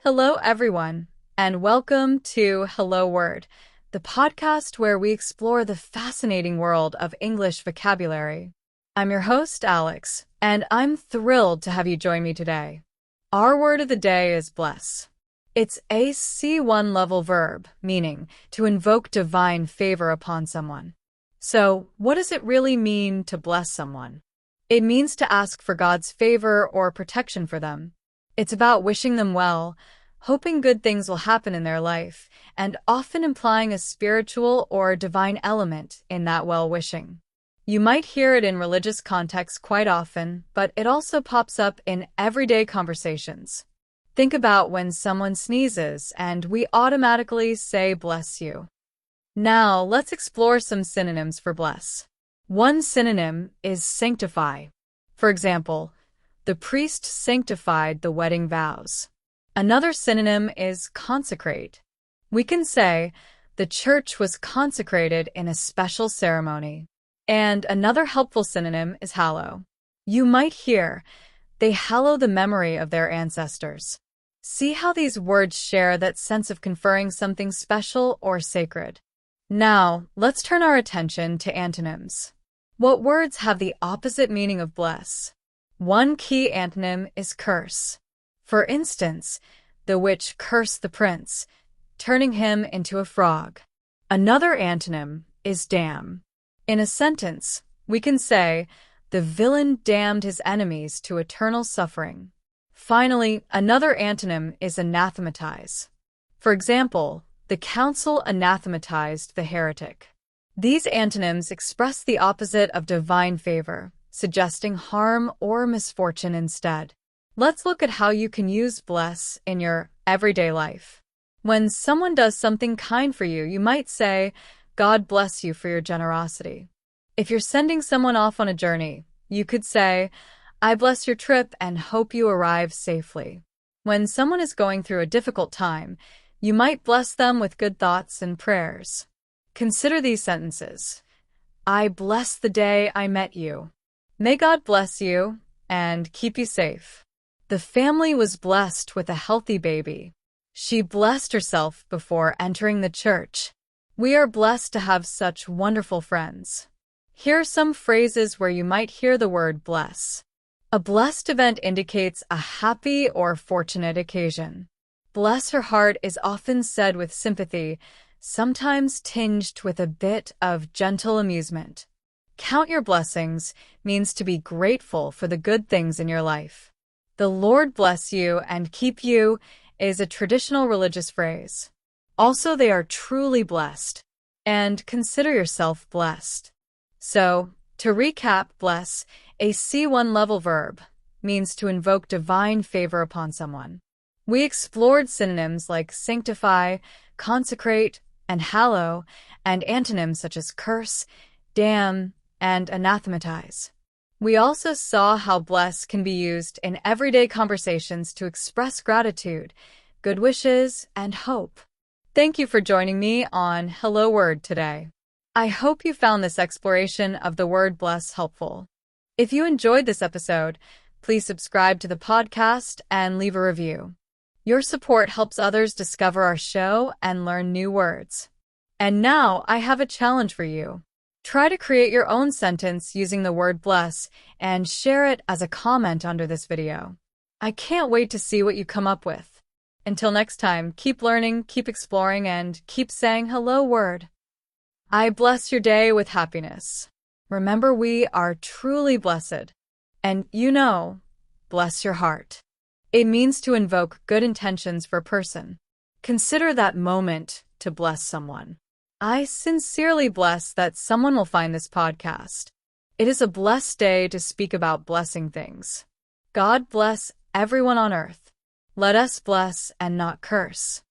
Hello, everyone, and welcome to Hello Word, the podcast where we explore the fascinating world of English vocabulary. I'm your host, Alex, and I'm thrilled to have you join me today. Our word of the day is bless. It's a C1 level verb, meaning to invoke divine favor upon someone. So, what does it really mean to bless someone? It means to ask for God's favor or protection for them. It's about wishing them well, hoping good things will happen in their life, and often implying a spiritual or divine element in that well-wishing. You might hear it in religious contexts quite often, but it also pops up in everyday conversations. Think about when someone sneezes and we automatically say bless you. Now, let's explore some synonyms for bless. One synonym is sanctify. For example, the priest sanctified the wedding vows. Another synonym is consecrate. We can say, the church was consecrated in a special ceremony. And another helpful synonym is hallow. You might hear, they hallow the memory of their ancestors. See how these words share that sense of conferring something special or sacred. Now, let's turn our attention to antonyms. What words have the opposite meaning of bless? One key antonym is curse. For instance, the witch cursed the prince, turning him into a frog. Another antonym is damn. In a sentence, we can say, the villain damned his enemies to eternal suffering. Finally, another antonym is anathematize. For example, the council anathematized the heretic. These antonyms express the opposite of divine favor, suggesting harm or misfortune instead. Let's look at how you can use bless in your everyday life. When someone does something kind for you, you might say, God bless you for your generosity. If you're sending someone off on a journey, you could say, I bless your trip and hope you arrive safely. When someone is going through a difficult time, you might bless them with good thoughts and prayers. Consider these sentences. I bless the day I met you. May God bless you and keep you safe. The family was blessed with a healthy baby. She blessed herself before entering the church. We are blessed to have such wonderful friends. Here are some phrases where you might hear the word bless. A blessed event indicates a happy or fortunate occasion. Bless her heart is often said with sympathy, sometimes tinged with a bit of gentle amusement. Count your blessings means to be grateful for the good things in your life. The Lord bless you and keep you is a traditional religious phrase. Also, they are truly blessed. And consider yourself blessed. So, to recap, bless, a C1 level verb, means to invoke divine favor upon someone. We explored synonyms like sanctify, consecrate, and hallow, and antonyms such as curse, damn, and anathematize. We also saw how bless can be used in everyday conversations to express gratitude, good wishes, and hope. Thank you for joining me on Hello Word today. I hope you found this exploration of the word bless helpful. If you enjoyed this episode, please subscribe to the podcast and leave a review. Your support helps others discover our show and learn new words. And now I have a challenge for you. Try to create your own sentence using the word bless and share it as a comment under this video. I can't wait to see what you come up with. Until next time, keep learning, keep exploring, and keep saying hello word. I bless your day with happiness. Remember, we are truly blessed. And bless your heart. It means to invoke good intentions for a person. Consider that moment to bless someone. I sincerely bless that someone will find this podcast. It is a blessed day to speak about blessing things. God bless everyone on earth. Let us bless and not curse.